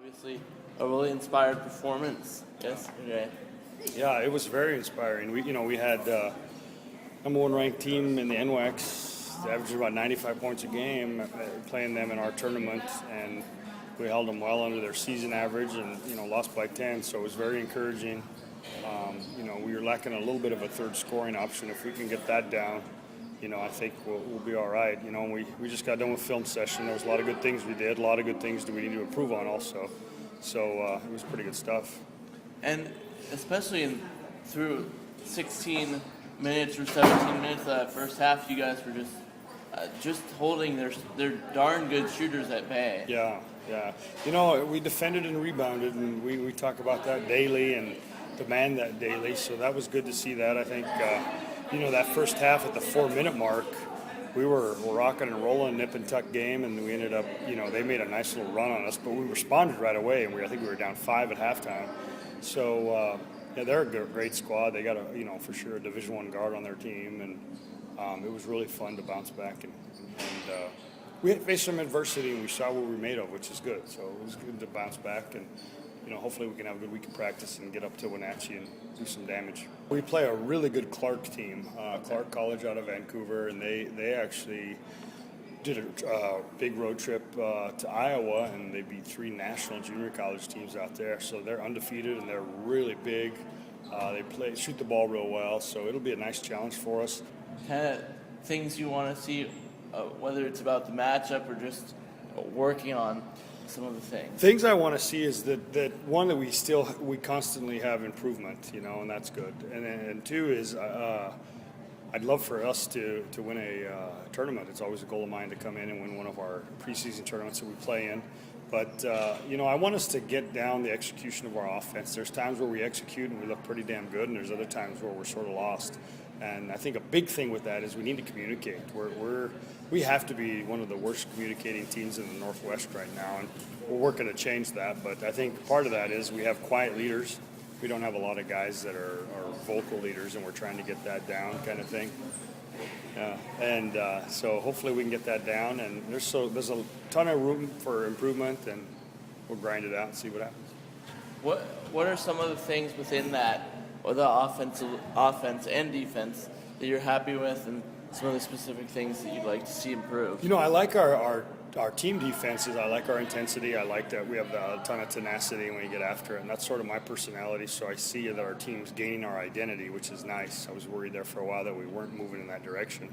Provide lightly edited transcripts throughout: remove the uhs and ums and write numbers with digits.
Obviously, a really inspired performance yesterday. Yeah, it was very inspiring. We had number one ranked team in the NWACS, averaging about 95 points a game, playing them in our tournament, and we held them well under their season average, and lost by 10. So it was very encouraging. We were lacking a little bit of a third scoring option. If we can get that down, I think we'll be all right. We just got done with film session. There was a lot of good things we did, a lot of good things that we need to improve on also. So it was pretty good stuff. And especially through 16 minutes or 17 minutes of that first half, you guys were just holding their darn good shooters at bay. Yeah. We defended and rebounded, and we talk about that daily and demand that daily. So that was good to see that. I think, that first half at the 4-minute mark, we were rocking and rolling, nip and tuck game, and we ended up, they made a nice little run on us, but we responded right away, and I think we were down 5 at halftime. So, they're a great squad. They got for sure a Division I guard on their team, and it was really fun to bounce back. And we faced some adversity, and we saw what we were made of, which is good. So it was good to bounce back, and hopefully we can have a good week of practice and get up to Wenatche and do some damage. We play a really good Clark team, Clark College out of Vancouver, and they actually did a big road trip to Iowa, and they beat 3 national junior college teams out there. So they're undefeated, and they're really big. They shoot the ball real well, so it'll be a nice challenge for us. Kind of things you want to see, whether it's about the matchup or just working on some of the things. Things I want to see is that one, that we constantly have improvement, and that's good. And two is I'd love for us to win a tournament. It's always a goal of mine to come in and win one of our preseason tournaments that we play in. But, I want us to get down the execution of our offense. There's times where we execute and we look pretty damn good, and there's other times where we're sort of lost. And I think a big thing with that is we need to communicate. We have to be one of the worst communicating teams in the Northwest right now, and we're working to change that. But I think part of that is we have quiet leaders. We don't have a lot of guys that are vocal leaders, and we're trying to get that down, kind of thing. So hopefully we can get that down. And there's a ton of room for improvement, and we'll grind it out and see what happens. What are some of the things within that, or the offense and defense, that you're happy with, and some of the specific things that you'd like to see improve? I like our team defenses. I like our intensity. I like that we have a ton of tenacity when we get after it, and that's sort of my personality. So I see that our team's gaining our identity, which is nice. I was worried there for a while that we weren't moving in that direction.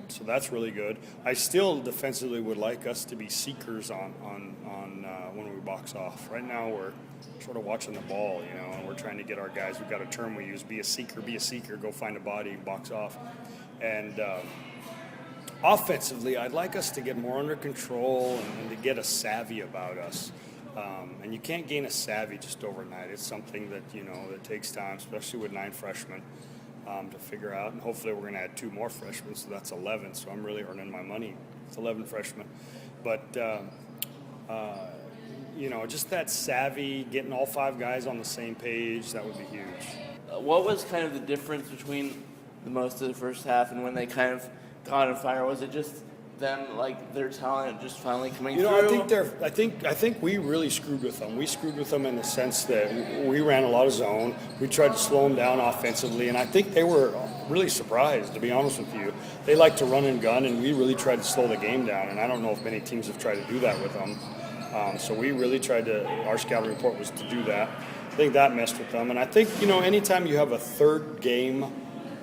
So that's really good. I still defensively would like us to be seekers on when we box off. Right now we're sort of watching the ball, and we're trying to get our guys. We've got a term we use: be a seeker, go find a body, box off. And offensively, I'd like us to get more under control and to get a savvy about us. And you can't gain a savvy just overnight. It's something that that takes time, especially with 9 freshmen. To figure out, and hopefully we're going to add 2 more freshmen, so that's 11. So I'm really earning my money. It's 11 freshmen, but just that savvy, getting all 5 guys on the same page, that would be huge. What was kind of the difference between the most of the first half and when they kind of got on fire? Was it just them, like their talent just finally coming through? I think we really screwed with them. We screwed with them in the sense that we ran a lot of zone. We tried to slow them down offensively, and I think they were really surprised, to be honest with you. They like to run and gun, and we really tried to slow the game down, and I don't know if many teams have tried to do that with them. So we really tried to, our scouting report was to do that. I think that messed with them, and I think, anytime you have a third game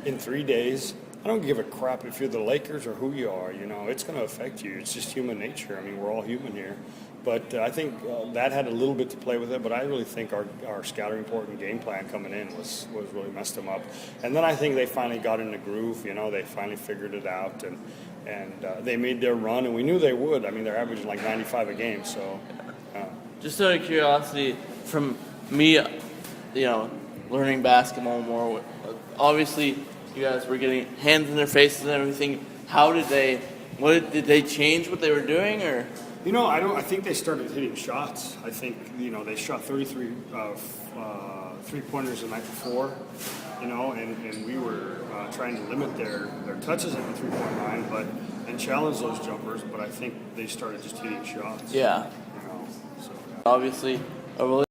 in 3 days, I don't give a crap if you're the Lakers or who you are. It's going to affect you. It's just human nature. I mean, we're all human here. But I think that had a little bit to play with it. But I really think our scouting report and game plan coming in was really messed them up. And then I think they finally got in the groove. They finally figured it out. And they made their run. And we knew they would. I mean, they're averaging like 95 a game. So, just out of curiosity, from me, learning basketball more, obviously you guys were getting hands in their faces and everything. Did they change what they were doing, or? I think they started hitting shots. I think, they shot 33 3-pointers the night before, and we were trying to limit their touches at the 3-point line, and challenge those jumpers. But I think they started just hitting shots. Yeah. So Obviously, a really